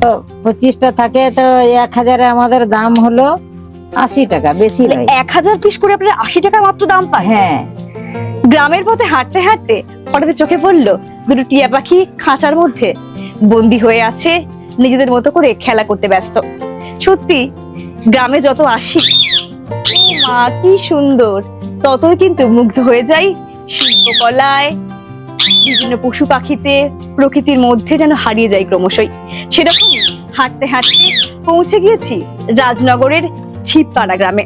25টা থাকে তো 1000 আমাদের দাম হলো 80 টাকা, বেশি নয়। 1000 পিস করে আপনারা 80 টাকা মাত্র দাম পায়? হ্যাঁ। গ্রামের পথে হাঁটতে হাঁটতে হঠাৎ চোখে পড়লো দুটো টিয়া পাখি খাঁচার মধ্যে বন্দি হয়ে আছে, নিজেদের মতো করে খেলা করতে ব্যস্ত। সত্যি গ্রামে যত আসি, মা কি সুন্দর, ততই কিন্তু মুগ্ধ হয়ে যাই শিল্পকলায়, বিভিন্ন পশু পাখিতে, প্রকৃতির মধ্যে যেন হারিয়ে যায় ক্রমশই। সেরকম হাঁটতে হাঁটতে পৌঁছে গিয়েছি রাজনগরের ছিপপাড়া গ্রামে,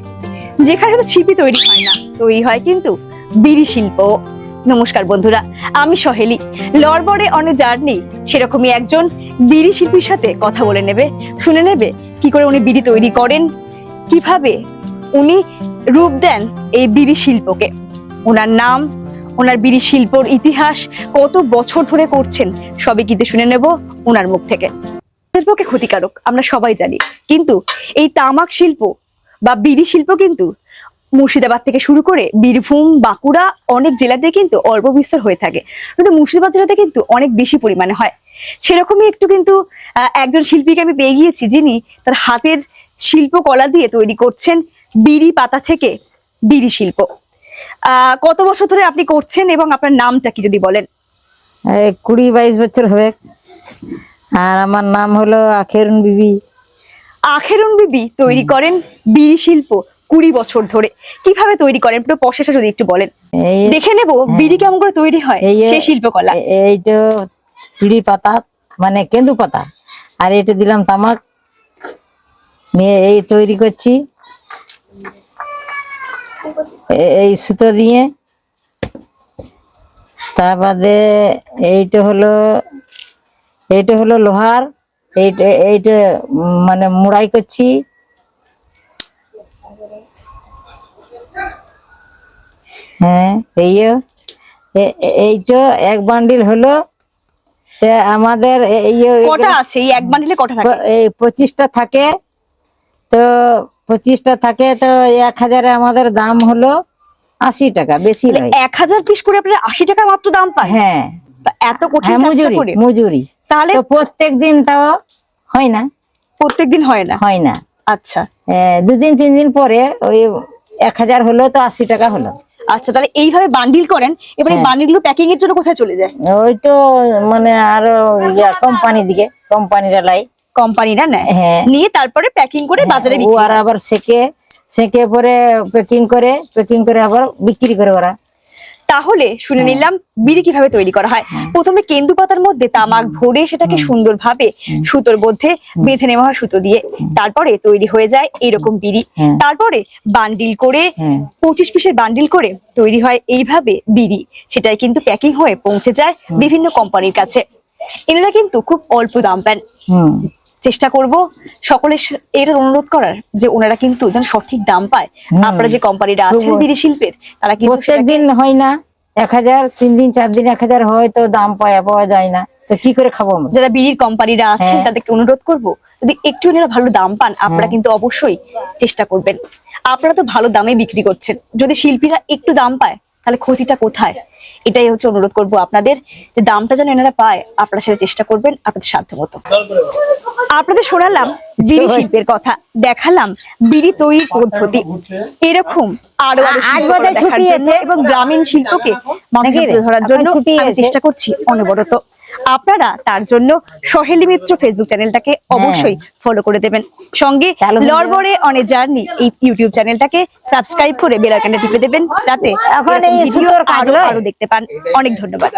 যেখানে শুধু ছিপি তৈরি হয় না, তৈরি হয় কিন্তু বিড়ি শিল্প। নমস্কার বন্ধুরা, আমি সহেলি। লরবরে অনেক জার্নি, সেরকমই একজন বিড়ি শিল্পীর সাথে কথা বলে নেবে, শুনে নেবে কি করে উনি বিড়ি তৈরি করেন, কিভাবে উনি রূপ দেন এই বিড়ি শিল্পকে, ওনার নাম, ওনার বিড়ি শিল্পর ইতিহাস, কত বছর ধরে করছেন, সবই কিন্তু শুনে নেব ওনার মুখ থেকে। এর পক্ষে ক্ষতিকারক আমরা সবাই জানি, কিন্তু এই তামাক শিল্প বা বিড়ি শিল্প কিন্তু মুর্শিদাবাদ থেকে শুরু করে বীরভূম, বাঁকুড়া অনেক জেলাতে কিন্তু অল্প বিস্তর হয়ে থাকে, কিন্তু মুর্শিদাবাদ জেলাতে কিন্তু অনেক বেশি পরিমাণে হয়। সেরকমই একটু কিন্তু একজন শিল্পীকে আমি পেয়ে গিয়েছি, যিনি তার হাতের শিল্পকলা দিয়ে তৈরি করছেন বিড়ি পাতা থেকে বিড়ি শিল্প। কত বছর ধরে আপনি করছেন এবং আপনার নামটা কি যদি বলেন? 20-22 বছর হবে। আর আমার নাম হলো আখেরুন বিবি। আখেরুন বিবি তৈরি করেন বিড়ি শিল্প 20 বছর ধরে। কিভাবে তৈরি করেন পুরো প্রসেসটা যদি একটু বলেন, দেখে নেব বিড়ি কেমন করে তৈরি হয় সেই শিল্পকলা। এইটা বিড়ি পাতা মানে কেন্দু পাতা, আর এটা দিলাম তামাক নিয়ে এই তৈরি করছি এই সুতো দিয়ে। তার বাদে এইটা হলো লোহার, এইটা মানে মুড়াই করছি। হ্যাঁ, এইটা এক বান্ডিল হলো আমাদের। কটা আছে এই এক বান্ডিলে? কটা থাকে? এই 25টা থাকে তো 25টা থাকে তো 1000 আমাদের দাম হলো 80 টাকা, বেশি নয়। 1000 পিস করে আপনারা 80 টাকা মাত্র দাম পায়? হ্যাঁ। এত কঠিন কাজটা করে মজুরি তাহলে প্রত্যেক দিন তাও হয় না, প্রত্যেকদিন হয় না। আচ্ছা, 2 দিন 3 দিন পরে ওই 1000 হলো তো 80 টাকা হলো। আচ্ছা, তাহলে এইভাবে বান্ডিল করেন, এবারে বান্ডিল গুলো প্যাকিং এর জন্য কোথায় চলে যায়? ওই তো মানে আরো কোম্পানির দিকে, কোম্পানিরা লাই, কোম্পানিরা নেয়, নিয়ে তারপরে প্যাকিং করে বাজারে বিক্রি করে। আবার সেকে পরে প্যাকিং করে আবার বিক্রি করে ওরা। তাহলে শুনে নিলাম বিড়ি কিভাবে তৈরি করা হয়। প্রথমে কেন্দু পাতার মধ্যে তামাক ভরে সেটাকে সুন্দরভাবে সুতোর মধ্যে বেঁধে নেওয়া হয় সুতো দিয়ে, তারপরে তৈরি হয়ে যায় এরকম বিড়ি। তারপরে বান্ডিল করে 25 পিসের বান্ডিল করে তৈরি হয় এইভাবে বিড়ি, সেটাই কিন্তু প্যাকিং হয়ে পৌঁছে যায় বিভিন্ন কোম্পানির কাছে। এনারা কিন্তু খুব অল্প দাম পান। চেষ্টা করব সকলের এটা অনুরোধ করার যে ওনারা কিন্তু যেন সঠিক দাম পায়। আপনারা যে কোম্পানিরা আছেন বিড়ি শিল্পের, তারা কিন্তু প্রত্যেকদিন হয় না, 1000 3 দিন 4 দিন 1000 হয় তো দাম পাওয়া যায় না, তো কি করে খাবো? যারা বিড়ির কোম্পানিরা আছেন তাদেরকে অনুরোধ করব, যদি একটু ভালো দাম পান আপনারা কিন্তু অবশ্যই চেষ্টা করবেন। আপনারা তো ভালো দামে বিক্রি করছেন, যদি শিল্পীরা একটু দাম পায় তাহলে ক্ষতিটা কোথায়? এটাই হচ্ছে অনুরোধ করব আপনাদের, যে দামটা যেন এনারা পায়, আপনারা সেটা চেষ্টা করবেন আপনাদের সাধ্য মতো। আপনাদের শোনালাম বিড়ি শিল্পের কথা, দেখালাম বিড়ি তৈরির পদ্ধতি, এরকম আরো এবং গ্রামীণ শিল্পকে মানুষের ধরার জন্য আমি চেষ্টা করছি অনবরত। আপনারা তার জন্য সহেলি মিত্র ফেসবুক চ্যানেলটাকে অবশ্যই ফলো করে দেবেন, সঙ্গে লরবরে অনেক জার্নি এই ইউটিউব চ্যানেলটাকে সাবস্ক্রাইব করে বেল আইকনটা টিপে দেবেন, যাতে ভিডিও আরো দেখতে পান। অনেক ধন্যবাদ।